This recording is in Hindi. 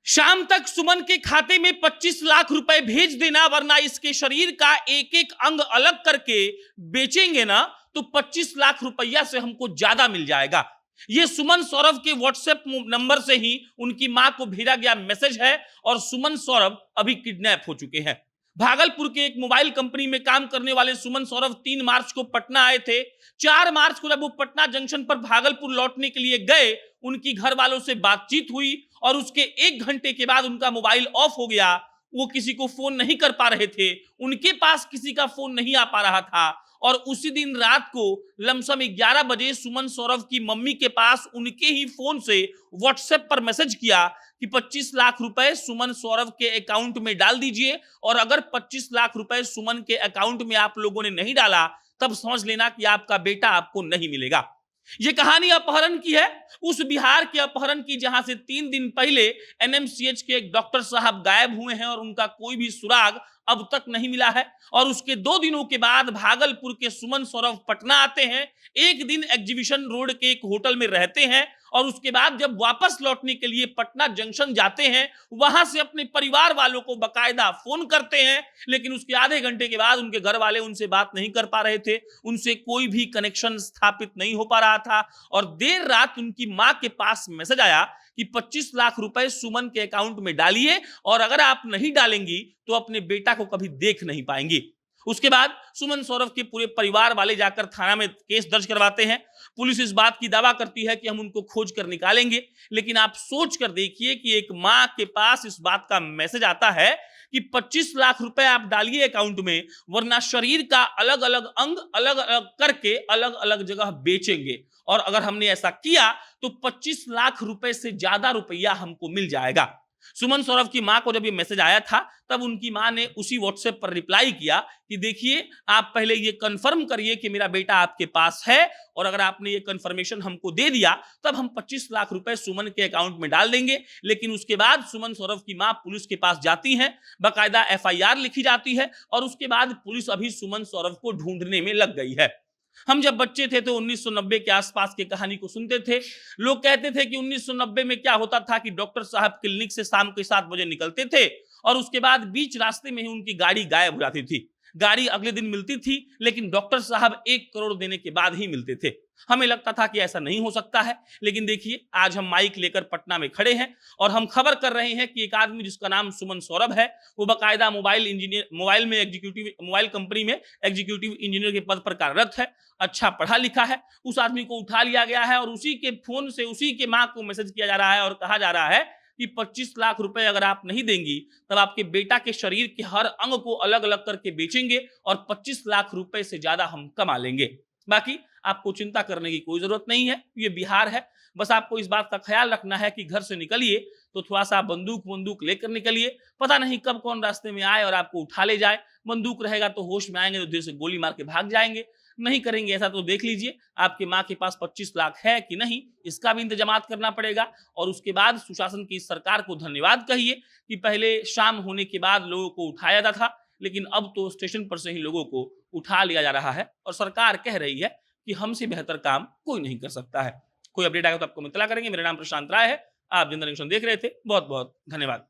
शाम तक सुमन के खाते में 25 लाख रुपए भेज देना, वरना इसके शरीर का एक एक अंग अलग करके बेचेंगे ना तो 25 लाख रुपया से हमको ज्यादा मिल जाएगा। ये सुमन सौरभ के व्हाट्सएप नंबर से ही उनकी मां को भेजा गया मैसेज है और सुमन सौरभ अभी किडनैप हो चुके हैं। भागलपुर के एक मोबाइल कंपनी में काम करने वाले सुमन सौरभ 3 मार्च को पटना आए थे। 4 मार्च को जब वो पटना जंक्शन पर भागलपुर लौटने के लिए गए, उनकी घर वालों से बातचीत हुई और उसके 1 घंटे के बाद उनका मोबाइल ऑफ हो गया। वो किसी को फोन नहीं कर पा रहे थे, उनके पास किसी का फोन नहीं आ पा रहा था और उसी दिन रात को लमसम 11 बजे सुमन सौरभ की मम्मी के पास उनके ही फोन से व्हाट्सएप पर मैसेज किया कि 25 लाख रुपए सुमन सौरभ के अकाउंट में डाल दीजिए और अगर 25 लाख रुपए सुमन के अकाउंट में आप लोगों ने नहीं डाला तब समझ लेना कि आपका बेटा आपको नहीं मिलेगा। यह कहानी अपहरण की है, उस बिहार के अपहरण की जहां से 3 दिन पहले एनएमसीएच के एक डॉक्टर साहब गायब हुए हैं और उनका कोई भी सुराग अब तक नहीं मिला है। और उसके 2 दिनों के बाद भागलपुर के सुमन सौरभ पटना आते हैं, एक दिन एग्जीबिशन रोड के एक होटल में रहते हैं और उसके बाद जब वापस लौटने के लिए पटना जंक्शन जाते हैं, वहां से अपने परिवार वालों को बकायदा फोन करते हैं, लेकिन उसके आधे घंटे के बाद उनके घर वाले उनसे बात नहीं कर पा रहे थे, उनसे कोई भी कनेक्शन स्थापित नहीं हो पा रहा था और देर रात उनकी मां के पास मैसेज आया कि 25 लाख रुपए सुमन के अकाउंट में डालिए और अगर आप नहीं डालेंगी तो अपने बेटा को कभी देख नहीं पाएंगी। उसके बाद सुमन सौरभ के पूरे परिवार वाले जाकर थाना में केस दर्ज करवाते हैं। पुलिस इस बात की दावा करती है कि हम उनको खोज कर निकालेंगे, लेकिन आप सोच कर देखिए कि एक मां के पास इस बात का मैसेज आता है कि 25 लाख रुपए आप डालिए अकाउंट में, वरना शरीर का अलग अलग अंग अलग अलग करके अलग अलग जगह बेचेंगे और अगर हमने ऐसा किया तो 25 लाख रुपए से ज्यादा रुपया हमको मिल जाएगा। सुमन सौरभ की मां को जब ये मैसेज आया था तब उनकी मां ने उसी व्हाट्सएप पर रिप्लाई किया कि देखिए आप पहले ये कंफर्म करिए कि मेरा बेटा आपके पास है और अगर आपने ये कंफर्मेशन हमको दे दिया तब हम 25 लाख रुपए सुमन के अकाउंट में डाल देंगे। लेकिन उसके बाद सुमन सौरभ की मां पुलिस के पास जाती हैं, बाकायदा एफआईआर लिखी जाती है और उसके बाद पुलिस अभी सुमन सौरभ को ढूंढने में लग गई है। हम जब बच्चे थे तो 1990 के आसपास की कहानी को सुनते थे। लोग कहते थे कि 1990 में क्या होता था कि डॉक्टर साहब क्लिनिक से शाम के 7 बजे निकलते थे और उसके बाद बीच रास्ते में ही उनकी गाड़ी गायब हो जाती थी। गाड़ी अगले दिन मिलती थी लेकिन डॉक्टर साहब 1 करोड़ देने के बाद ही मिलते थे। हमें लगता था कि ऐसा नहीं हो सकता है, लेकिन देखिए आज हम माइक लेकर पटना में खड़े हैं और हम खबर कर रहे हैं कि एक आदमी जिसका नाम सुमन सौरभ है, वो बाकायदा मोबाइल कंपनी में एग्जीक्यूटिव इंजीनियर के पद पर कार्यरत है, अच्छा पढ़ा लिखा है। उस आदमी को उठा लिया गया है और उसी के फोन से उसी के मां को मैसेज किया जा रहा है और कहा जा रहा है कि 25 लाख रुपए अगर आप नहीं देंगी तब आपके बेटा के शरीर के हर अंग को अलग अलग करके बेचेंगे और 25 लाख रुपए से ज्यादा हम कमा लेंगे। बाकी आपको चिंता करने की कोई जरूरत नहीं है, ये बिहार है। बस आपको इस बात का ख्याल रखना है कि घर से निकलिए तो थोड़ा सा बंदूक लेकर निकलिए, पता नहीं कब कौन रास्ते में आए और आपको उठा ले जाए। बंदूक रहेगा तो होश में आएंगे तो धीरे से गोली मार के भाग जाएंगे, नहीं करेंगे ऐसा तो देख लीजिए आपके मां के पास 25 लाख है कि नहीं, इसका भी इंतजाम करना पड़ेगा। और उसके बाद सुशासन की सरकार को धन्यवाद कहिए कि पहले शाम होने के बाद लोगों को उठाया जाता था, लेकिन अब तो स्टेशन पर से ही लोगों को उठा लिया जा रहा है और सरकार कह रही है कि हमसे बेहतर काम कोई नहीं कर सकता है। कोई अपडेट आएगा तो आपको इत्तला करेंगे। मेरा नाम प्रशांत राय है, आप जनता न्यूज़ देख रहे थे। बहुत बहुत धन्यवाद।